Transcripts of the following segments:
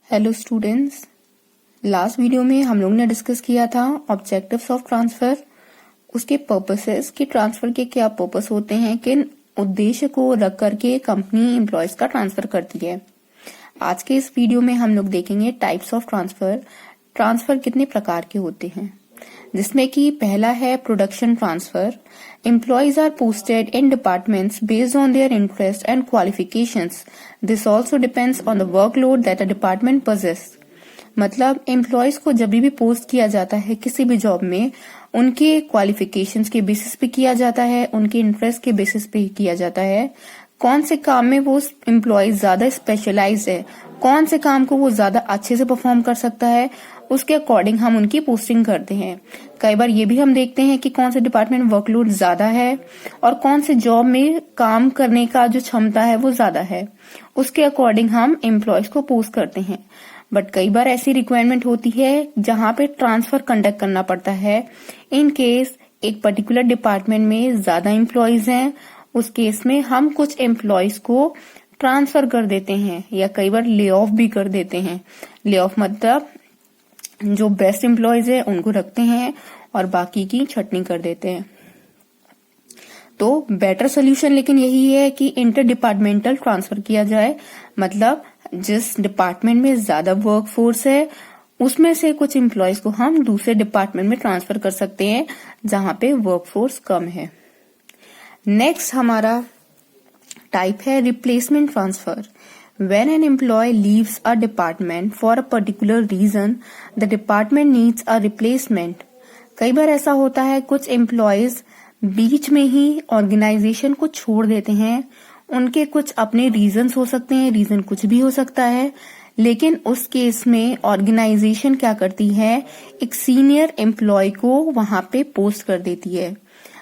Hello students, last video में हम लोग ने डिस्कस किया था ऑब्जेक्टिव्स ऑफ ट्रांसफर, उसके पर्पसेस कि ट्रांसफर के क्या पर्पस होते हैं, किन उद्देश्य को रख करके कंपनी एम्प्लॉयज का ट्रांसफर करती है। आज के इस वीडियो में हम लोग देखेंगे टाइप्स ऑफ ट्रांसफर, ट्रांसफर कितने प्रकार के होते हैं, जिसमें कि पहला है production transfer. Employees are posted in departments based on their interests and qualifications. This also depends on the workload that a department possesses. मतलब एम्प्लॉयज को जब भी पोस्ट किया जाता है किसी भी जॉब में, उनके क्वालिफिकेशंस के बेसिस पे किया जाता है, उनके इंटरेस्ट के बेसिस पे किया जाता है। कौन से काम में वो एम्प्लॉय ज्यादा स्पेशलाइज है, कौन से काम को वो ज्यादा अच्छे से परफॉर्म कर सकता है, उसके अकॉर्डिंग हम उनकी पोस्टिंग करते हैं। कई बार ये भी हम देखते हैं कि कौन से डिपार्टमेंट वर्कलोड ज्यादा है और कौन से जॉब में काम करने का जो क्षमता है वो ज्यादा है, उसके अकॉर्डिंग हम एम्प्लॉयज को पोस्ट करते हैं। बट कई बार ऐसी रिक्वायरमेंट होती है जहां पे ट्रांसफर कंडक्ट करना पड़ता है। इन केस एक पर्टिकुलर डिपार्टमेंट में ज्यादा एम्प्लॉयज हैं, उस केस में हम कुछ एम्प्लॉयज को ट्रांसफर कर देते हैं या कई बार ले ऑफ भी कर देते हैं। ले ऑफ मतलब जो बेस्ट एम्प्लॉयज है उनको रखते हैं और बाकी की छटनी कर देते हैं। तो बेटर सोल्यूशन लेकिन यही है कि इंटर डिपार्टमेंटल ट्रांसफर किया जाए, मतलब जिस डिपार्टमेंट में ज्यादा वर्क फोर्स है उसमें से कुछ एम्प्लॉयज को हम दूसरे डिपार्टमेंट में ट्रांसफर कर सकते हैं जहां पे वर्क फोर्स कम है। नेक्स्ट हमारा टाइप है replacement transfer. When an employee leaves a department for a particular reason, the department needs a replacement. कई बार ऐसा होता है कुछ एम्प्लॉयज बीच में ही ऑर्गेनाइजेशन को छोड़ देते हैं। उनके कुछ अपने रीजंस हो सकते हैं, रीजन कुछ भी हो सकता है, लेकिन उस केस में ऑर्गेनाइजेशन क्या करती है, एक सीनियर एम्प्लॉय को वहां पे पोस्ट कर देती है।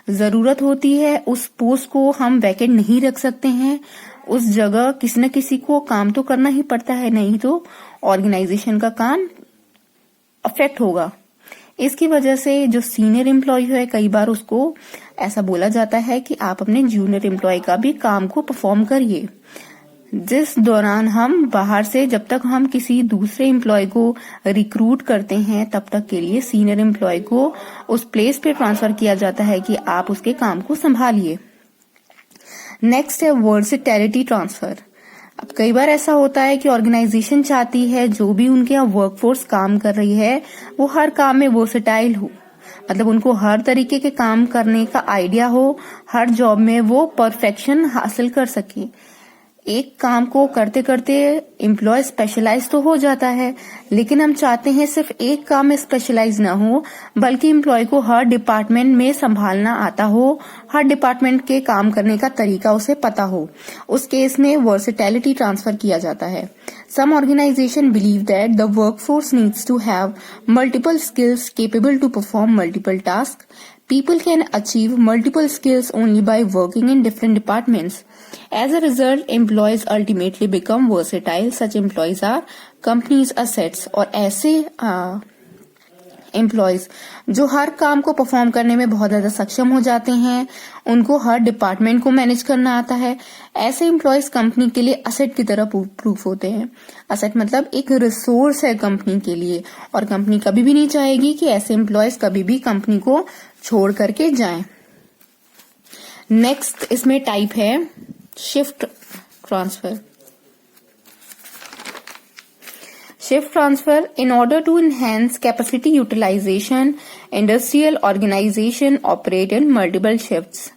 जरूरत होती है उस पोस्ट को हम वैकेंट नहीं रख सकते हैं, उस जगह किसी न किसी को काम तो करना ही पड़ता है, नहीं तो ऑर्गेनाइजेशन का काम अफेक्ट होगा। इसकी वजह से जो सीनियर एम्प्लॉय है कई बार उसको ऐसा बोला जाता है कि आप अपने जूनियर एम्प्लॉय का भी काम को परफॉर्म करिए। जिस दौरान हम बाहर से जब तक हम किसी दूसरे एम्प्लॉय को रिक्रूट करते हैं तब तक के लिए सीनियर एम्प्लॉय को उस प्लेस पे ट्रांसफर किया जाता है कि आप उसके काम को संभालिए। नेक्स्ट है वर्सेटैलिटी ट्रांसफर। अब कई बार ऐसा होता है कि ऑर्गेनाइजेशन चाहती है जो भी उनके यहाँ वर्कफोर्स काम कर रही है वो हर काम में वर्सेटाइल हो, मतलब उनको हर तरीके के काम करने का आइडिया हो, हर जॉब में वो परफेक्शन हासिल कर सके। एक काम को करते करते एम्प्लॉय स्पेशलाइज तो हो जाता है, लेकिन हम चाहते हैं सिर्फ एक काम में स्पेशलाइज ना हो, बल्कि एम्प्लॉय को हर डिपार्टमेंट में संभालना आता हो, हर डिपार्टमेंट के काम करने का तरीका उसे पता हो। उस केस में वर्सेटैलिटी ट्रांसफर किया जाता है। Some organization believe that the workforce needs to have multiple skills capable to perform multiple tasks. People can achieve multiple skills only by working in different departments. As a result, employees ultimately become versatile. Such employees are companies' assets. और ऐसे employees जो हर काम को perform करने में बहुत ज्यादा सक्षम हो जाते हैं, उनको हर डिपार्टमेंट को मैनेज करना आता है, ऐसे एम्प्लॉयज कंपनी के लिए असेट की तरह प्रूफ होते हैं। असेट मतलब एक रिसोर्स है कंपनी के लिए, और कंपनी कभी भी नहीं चाहेगी कि ऐसे एम्प्लॉयज कभी भी कंपनी को छोड़ करके जाएं। नेक्स्ट इसमें टाइप है shift transfer. Shift transfer. In order to enhance capacity utilization, industrial organization operate in multiple shifts.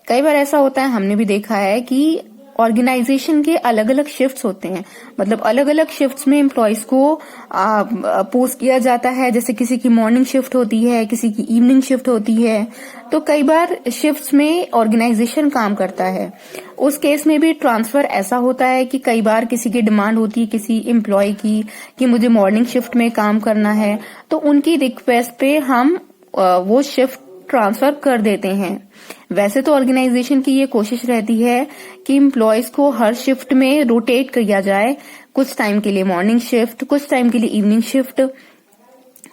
कई बार ऐसा होता है, हमने भी देखा है कि ऑर्गेनाइजेशन के अलग अलग शिफ्ट्स होते हैं, मतलब अलग अलग शिफ्ट्स में एम्प्लॉयज को पोस्ट किया जाता है। जैसे किसी की मॉर्निंग शिफ्ट होती है, किसी की इवनिंग शिफ्ट होती है, तो कई बार शिफ्ट्स में ऑर्गेनाइजेशन काम करता है। उस केस में भी ट्रांसफर ऐसा होता है कि कई बार किसी की डिमांड होती है किसी एम्प्लॉय की कि मुझे मॉर्निंग शिफ्ट में काम करना है, तो उनकी रिक्वेस्ट पे हम वो शिफ्ट ट्रांसफर कर देते हैं। वैसे तो ऑर्गेनाइजेशन की ये कोशिश रहती है कि एम्प्लॉयज को हर शिफ्ट में रोटेट किया जाए, कुछ टाइम के लिए मॉर्निंग शिफ्ट, कुछ टाइम के लिए इवनिंग शिफ्ट।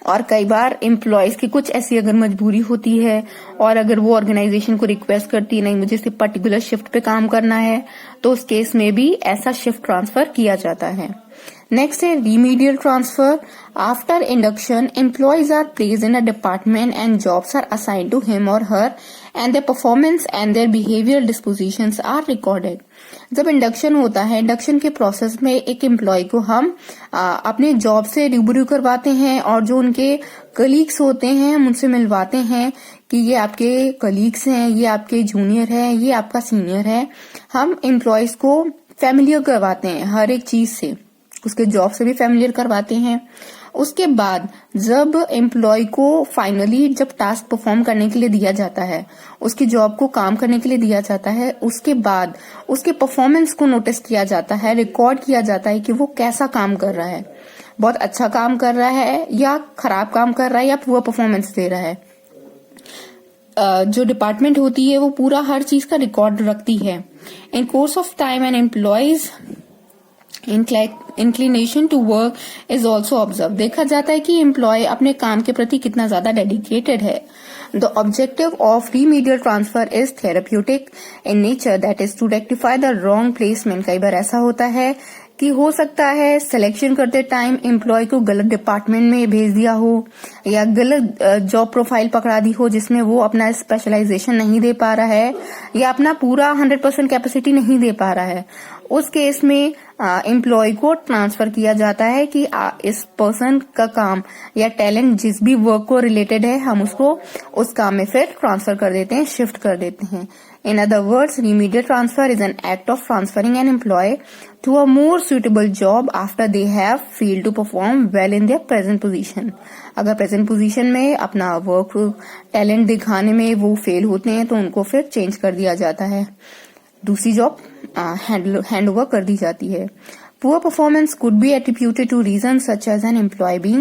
और कई बार एम्प्लॉयज की कुछ ऐसी अगर मजबूरी होती है और अगर वो ऑर्गेनाइजेशन को रिक्वेस्ट करती है नहीं मुझे सिर्फ पर्टिकुलर शिफ्ट पे काम करना है, तो उस केस में भी ऐसा शिफ्ट ट्रांसफर किया जाता है। नेक्स्ट है remedial transfer. After induction, employees are placed in a department and jobs are assigned to him or her and their performance and their behavioral dispositions are recorded. जब induction होता है, induction के process में एक employ को हम अपने job से रूबरू करवाते हैं और जो उनके कलीग्स होते हैं हम उनसे मिलवाते हैं कि ये आपके कलीग्स हैं, ये आपके जूनियर है, ये आपका सीनियर है. हम एम्प्लॉयज को फैमिलियर करवाते हैं हर एक चीज से, उसके जॉब से भी फैमिलियर करवाते हैं. उसके बाद जब एम्प्लॉय को फाइनली जब टास्क परफॉर्म करने के लिए दिया जाता है, उसकी जॉब को काम करने के लिए दिया जाता है, उसके बाद उसके परफॉर्मेंस को नोटिस किया जाता है, रिकॉर्ड किया जाता है कि वो कैसा काम कर रहा है, बहुत अच्छा काम कर रहा है या खराब काम कर रहा है या पुअर परफॉर्मेंस दे रहा है. जो डिपार्टमेंट होती है वो पूरा हर चीज का रिकॉर्ड रखती है. In course of time and employees inclination to work is also observe. देखा जाता है कि एम्प्लॉय अपने काम के प्रति कितना ज्यादा डेडिकेटेड है. The objective of remedial transfer is therapeutic in nature, that is to rectify the wrong placement. कई बार ऐसा होता है कि हो सकता है सिलेक्शन करते टाइम एम्प्लॉय को गलत डिपार्टमेंट में भेज दिया हो या गलत जॉब प्रोफाइल पकड़ा दी हो जिसमें वो अपना स्पेशलाइजेशन नहीं दे पा रहा है या अपना पूरा 100% कैपेसिटी नहीं दे पा रहा है. उस केस में एम्प्लॉय को ट्रांसफर किया जाता है कि इस पर्सन का काम या टैलेंट जिस भी वर्क को रिलेटेड है हम उसको उस काम में फिर ट्रांसफर कर देते हैं, शिफ्ट कर देते हैं. In other words, remedial transfer is an act of transferring an employee to a more suitable job after they have failed to perform well in their present position. अगर प्रेजेंट पोजीशन में अपना work talent दिखाने में वो fail होते हैं तो उनको फिर चेंज कर दिया जाता है, दूसरी जॉब हैंड ओवर कर दी जाती है. Poor performance could be attributed to reasons such as an employee being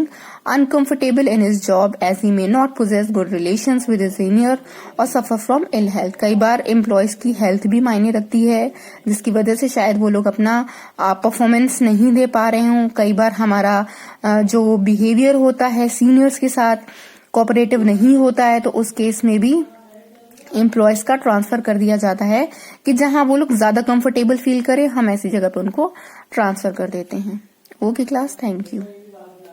uncomfortable in his job as he may not possess good relations with his senior or suffer from ill health. कई बार employees की health भी मायने रखती है जिसकी वजह से शायद वो लोग अपना परफॉर्मेंस नहीं दे पा रहे हों. कई बार हमारा जो बिहेवियर होता है सीनियर्स के साथ कोऑपरेटिव नहीं होता है तो उस केस में भी एम्प्लॉयज का ट्रांसफर कर दिया जाता है कि जहां वो लोग ज्यादा कंफर्टेबल फील करें हम ऐसी जगह पर उनको ट्रांसफर कर देते हैं. Okay class, thank you.